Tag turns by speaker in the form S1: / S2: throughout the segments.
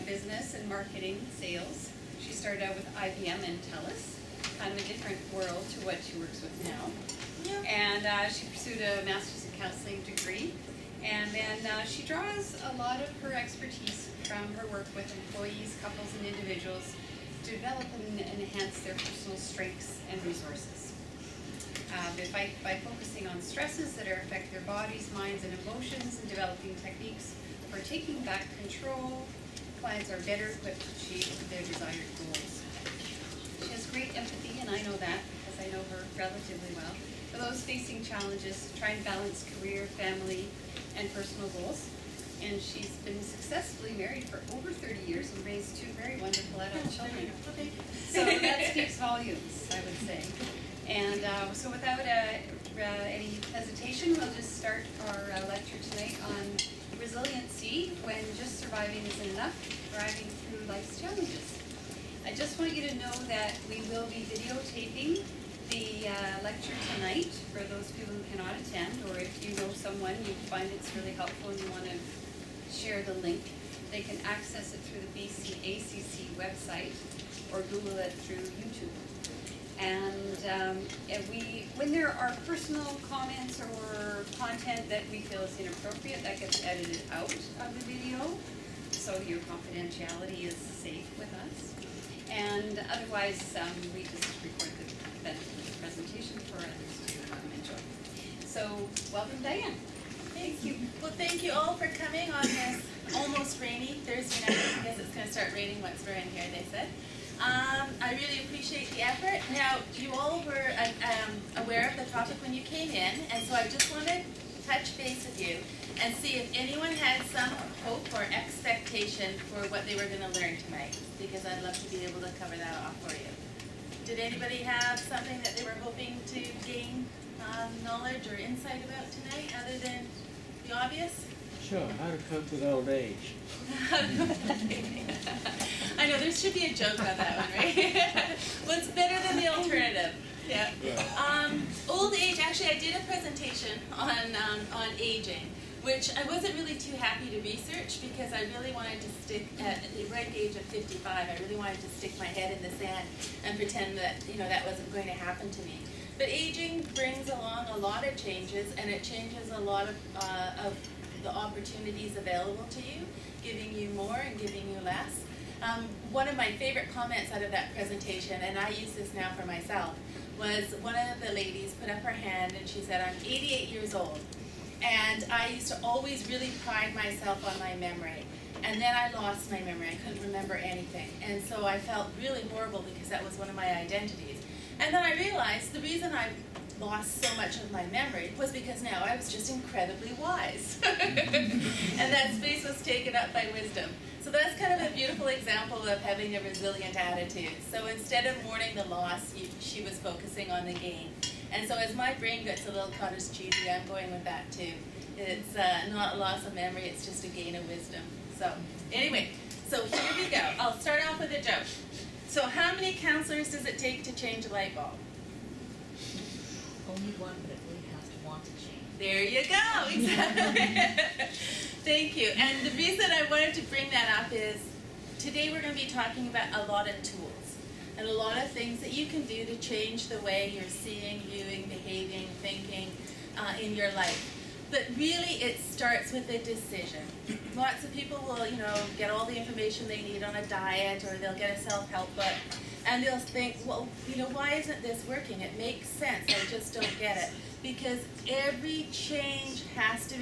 S1: business and marketing, sales. She started out with IBM and Telus, kind of a different world to what she works with now. Yeah. And she pursued a Masters of Counselling degree. And then she draws a lot of her expertise from her work with employees, couples, and individuals to develop and enhance their personal strengths and resources. By focusing on stresses that affect their bodies, minds, and emotions, and developing techniques for taking back control, clients are better equipped to achieve their desired goals. She has great empathy, and I know that because I know her relatively well, for those facing challenges to try and balance career, family, and personal goals. And she's been successfully married for over 30 years and raised 2 very wonderful adult children. So that speaks volumes, I would say. And so without any hesitation, we'll just start our lecture tonight on resiliency when just surviving isn't enough, thriving through life's challenges. I just want you to know that we will be videotaping the lecture tonight for those people who cannot attend, or if you know someone you find it's really helpful and you want to share the link, they can access it through the BCACC website or Google it through YouTube. And when there are personal comments or content that we feel is inappropriate, that gets edited out of the video, so your confidentiality is safe with us. And otherwise, we just record the presentation for others to enjoy. So, welcome, Dianne.
S2: Thank you. Well, thank you all for coming on this almost rainy Thursday night. I guess it's going to start raining once we're in here, they said. I really appreciate the effort. Now, you all were aware of the topic when you came in, and so I just want to touch base with you and see if anyone had some hope or expectation for what they were going to learn tonight, because I'd love to be able to cover that off for you. Did anybody have something that they were hoping to gain knowledge or insight about tonight, other than the obvious?
S3: Sure, how to cope with old age.
S2: I know, there should be a joke about that one, right? What's better than the alternative? Yeah. Old age, actually I did a presentation on aging, which I wasn't really too happy to research because I really wanted to stick, at the ripe age of 55, I really wanted to stick my head in the sand and pretend that, that wasn't going to happen to me. But aging brings along a lot of changes, and it changes a lot of the opportunities available to you, giving you more and giving you less. One of my favorite comments out of that presentation, and I use this now for myself, was one of the ladies put up her hand and she said, I'm 88 years old, and I used to always really pride myself on my memory. And then I lost my memory. I couldn't remember anything. And so I felt really horrible because that was one of my identities. And then I realized the reason I lost so much of my memory was because now I was just incredibly wise. And that space was taken up by wisdom. So that's kind of a beautiful example of having a resilient attitude. So instead of mourning the loss, she was focusing on the gain. And so as my brain gets a little cottage cheesy, I'm going with that too. It's not a loss of memory, it's just a gain of wisdom. So anyway, so here we go. I'll start off with a joke. So how many counselors does it take to change a light bulb?
S4: Only one, but it really has to want to change.
S2: There you go, exactly. Thank you. And the reason I wanted to bring that up is today we're going to be talking about a lot of tools and a lot of things that you can do to change the way you're seeing, viewing, behaving, thinking in your life. But really it starts with a decision. Lots of people will, get all the information they need on a diet, or they'll get a self-help book, and they'll think, well, why isn't this working? It makes sense, I just don't get it. Because every change has to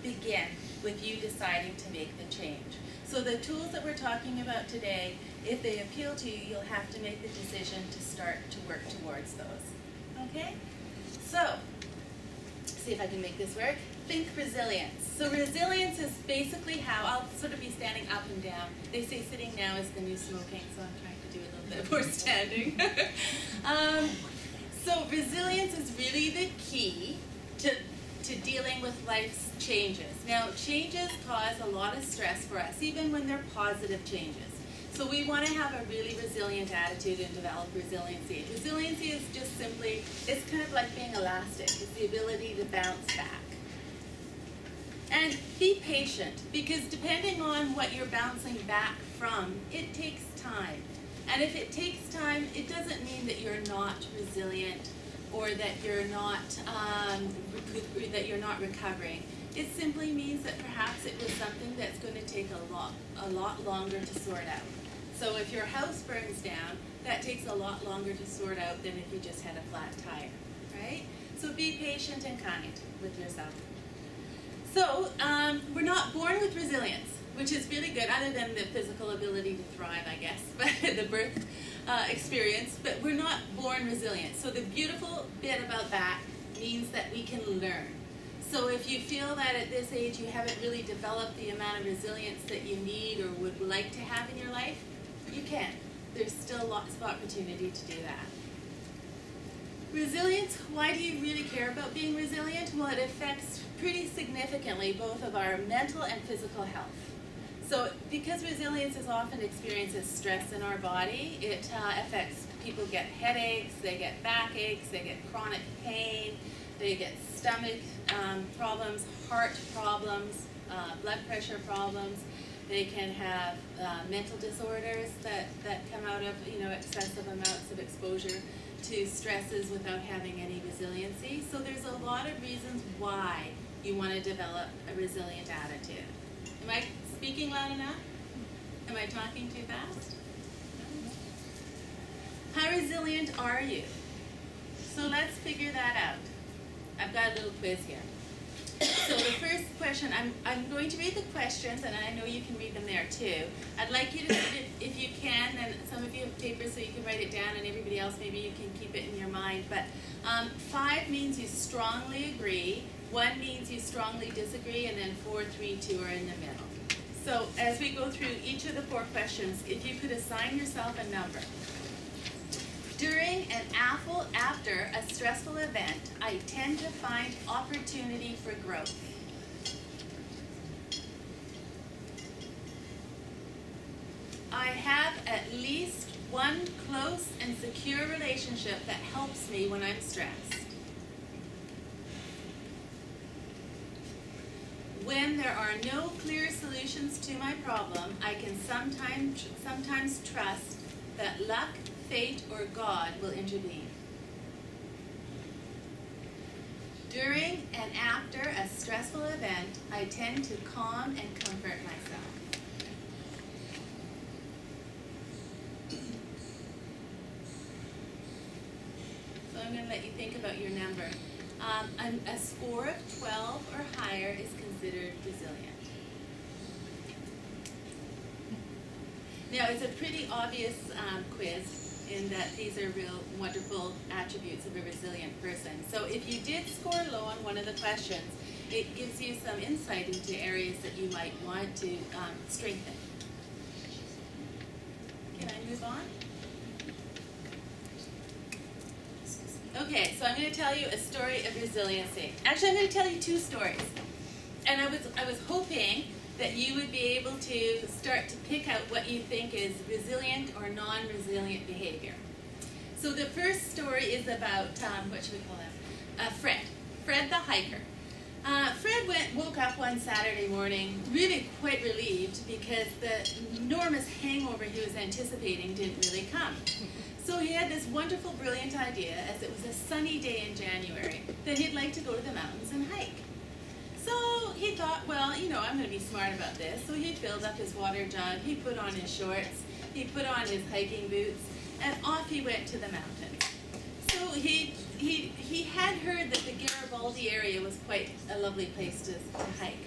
S2: begin with you deciding to make the change. So the tools that we're talking about today, if they appeal to you, you'll have to make the decision to start to work towards those. Okay? So, see if I can make this work. Think resilience. So resilience is basically how, I'll sort of be standing up and down. They say sitting now is the new smoking, so I'm trying to do a little bit more standing. So resilience is really the key to dealing with life's changes. Now, changes cause a lot of stress for us, even when they're positive changes. So we want to have a really resilient attitude and develop resiliency. Resiliency is just simply, it's kind of like being elastic. It's the ability to bounce back. And be patient, because depending on what you're bouncing back from, it takes time. And if it takes time, it doesn't mean that you're not resilient or that you're not recovering. It simply means that perhaps it was something that's going to take a lot longer to sort out. So if your house burns down, that takes a lot longer to sort out than if you just had a flat tire, right? So be patient and kind with yourself. So we're not born with resilience, which is really good, other than the physical ability to thrive, I guess, but the birth experience, but we're not born resilient. So the beautiful bit about that means that we can learn. So if you feel that at this age you haven't really developed the amount of resilience that you need or would like to have in your life, you can. There's still lots of opportunity to do that. Resilience, why do you really care about being resilient? Well, it affects pretty significantly both of our mental and physical health. So because resilience is often experienced as stress in our body, it affects, people get headaches, they get backaches, they get chronic pain, they get stomach problems, heart problems, blood pressure problems. They can have mental disorders that come out of excessive amounts of exposure to stresses without having any resiliency. So there's a lot of reasons why you want to develop a resilient attitude. Am I speaking loud enough? Am I talking too fast? How resilient are you? So let's figure that out. I've got a little quiz here. So the first question, I'm going to read the questions, and I know you can read them there too. I'd like you to read it if you can, and some of you have papers so you can write it down, and everybody else maybe you can keep it in your mind. But 5 means you strongly agree, 1 means you strongly disagree, and then 4, 3, 2 are in the middle. So as we go through each of the 4 questions, if you could assign yourself a number. During and after a stressful event, I tend to find opportunity for growth. I have at least one close and secure relationship that helps me when I'm stressed. When there are no clear solutions to my problem, I can sometimes trust that luck, fate, or God will intervene. During and after a stressful event, I tend to calm and comfort myself. So I'm going to let you think about your number. A score of 12 or higher is considered resilient. Now, it's a pretty obvious quiz in that these are real wonderful attributes of a resilient person. So if you did score low on one of the questions, it gives you some insight into areas that you might want to strengthen. Can I move on? Okay, so I'm going to tell you a story of resiliency. Actually, I'm going to tell you 2 stories. And I was hoping that you would be able to start to pick out what you think is resilient or non-resilient behavior. So the first story is about, what should we call him? Fred the hiker. Fred woke up one Saturday morning really quite relieved because the enormous hangover he was anticipating didn't really come. So he had this wonderful, brilliant idea, as it was a sunny day in January, that he'd like to go to the mountains and hike. So he thought, well, I'm going to be smart about this. So he filled up his water jug, he put on his shorts, he put on his hiking boots, and off he went to the mountains. So he had heard that the Garibaldi area was quite a lovely place to hike.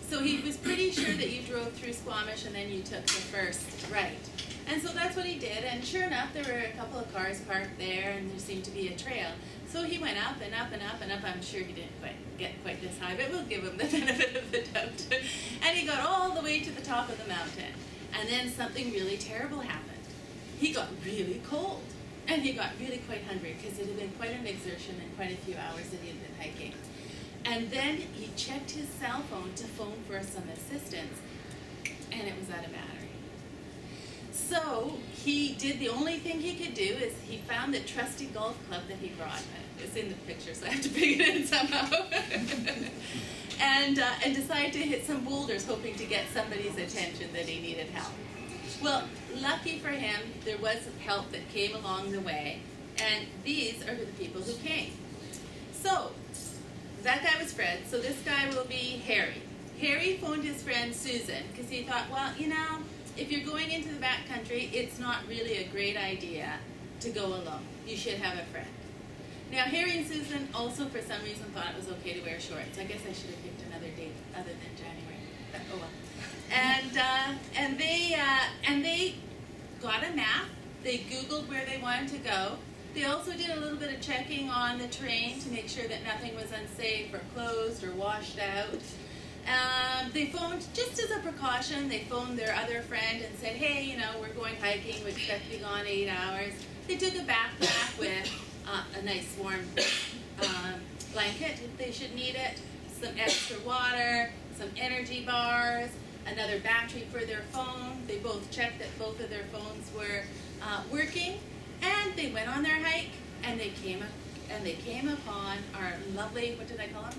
S2: So he was pretty sure that you drove through Squamish and then you took the first right. And so that's what he did, and sure enough, there were a couple of cars parked there, and there seemed to be a trail. So he went up and up and up and up. I'm sure he didn't get quite this high, but we'll give him the benefit of the doubt. And he got all the way to the top of the mountain. And then something really terrible happened. He got really cold, and he got really quite hungry, because it had been quite an exertion and quite a few hours that he had been hiking. And then he checked his cell phone to phone for some assistance, and it was out of battery. So he did the only thing he could do is he found the trusty golf club that he brought. It's in the picture, so I have to bring it in somehow. and decided to hit some boulders hoping to get somebody's attention that he needed help. Well, lucky for him, there was help that came along the way, and these are the people who came. So, that guy was Fred, so this guy will be Harry. Harry phoned his friend Susan, because he thought, well, you know, if you're going into the backcountry, it's not really a great idea to go alone. You should have a friend. Now, Harry and Susan also, for some reason, thought it was okay to wear shorts. I guess I should have picked another date other than January, but oh well. And they got a map. They Googled where they wanted to go. They also did a little bit of checking on the train to make sure that nothing was unsafe or closed or washed out. They phoned, just as a precaution, they phoned their other friend and said, hey, you know, we're going hiking, we expect to be gone 8 hours. They took a backpack with a nice warm blanket if they should need it, some extra water, some energy bars, another battery for their phone. They both checked that both of their phones were working, and they went on their hike, and they came upon our lovely, what did I call him?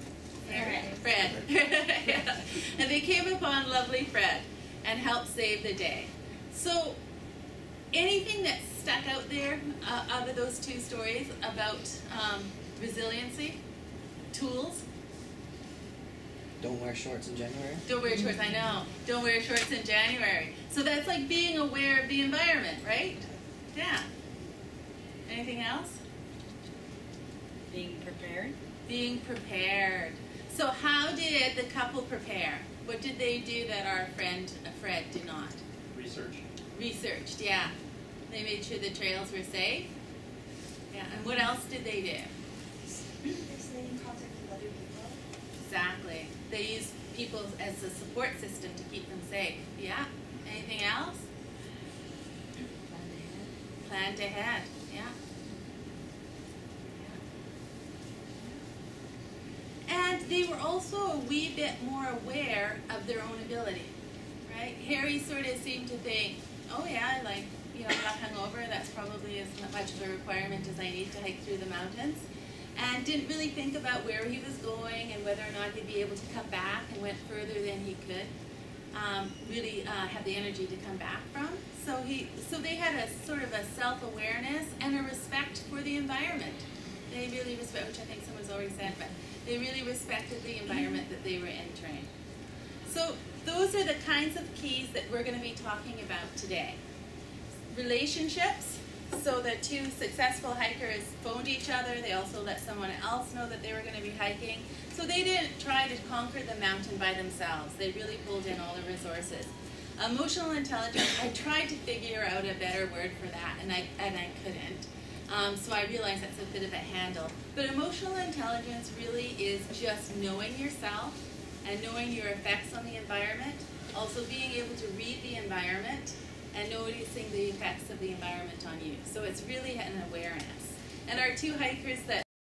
S2: Fred. Yeah. And they came upon lovely Fred and helped save the day. So anything that stuck out there out of those two stories about resiliency, tools?
S5: Don't wear shorts in January?
S2: Don't wear shorts, I know. Don't wear shorts in January. So that's like being aware of the environment, right? Yeah. Anything else?
S4: Being prepared.
S2: Being prepared. So how did the couple prepare? What did they do that our friend Fred did not? Researched, yeah. They made sure the trails were safe. Yeah, and what else did they do?
S6: They stayed in contact with other people.
S2: Exactly. They used people as a support system to keep them safe. Yeah. Anything else? Planned ahead. Yeah. And they were also a wee bit more aware of their own ability, right? Harry sort of seemed to think, oh yeah, like, you know, I'm not hungover, that's probably as much of a requirement as I need to hike through the mountains. And didn't really think about where he was going and whether or not he'd be able to come back, and went further than he could really have the energy to come back from. So they had a sort of a self-awareness and a respect for the environment. They really respect, which I think someone's already said, but they really respected the environment that they were entering. So those are the kinds of keys that we're going to be talking about today. Relationships. So the two successful hikers phoned each other. They also let someone else know that they were going to be hiking. So they didn't try to conquer the mountain by themselves. They really pulled in all the resources. Emotional intelligence, I tried to figure out a better word for that, and I couldn't. So I realized that's a bit of a handle. But emotional intelligence really is just knowing yourself and knowing your effects on the environment, also being able to read the environment and noticing the effects of the environment on you. So it's really an awareness. And our two hikers that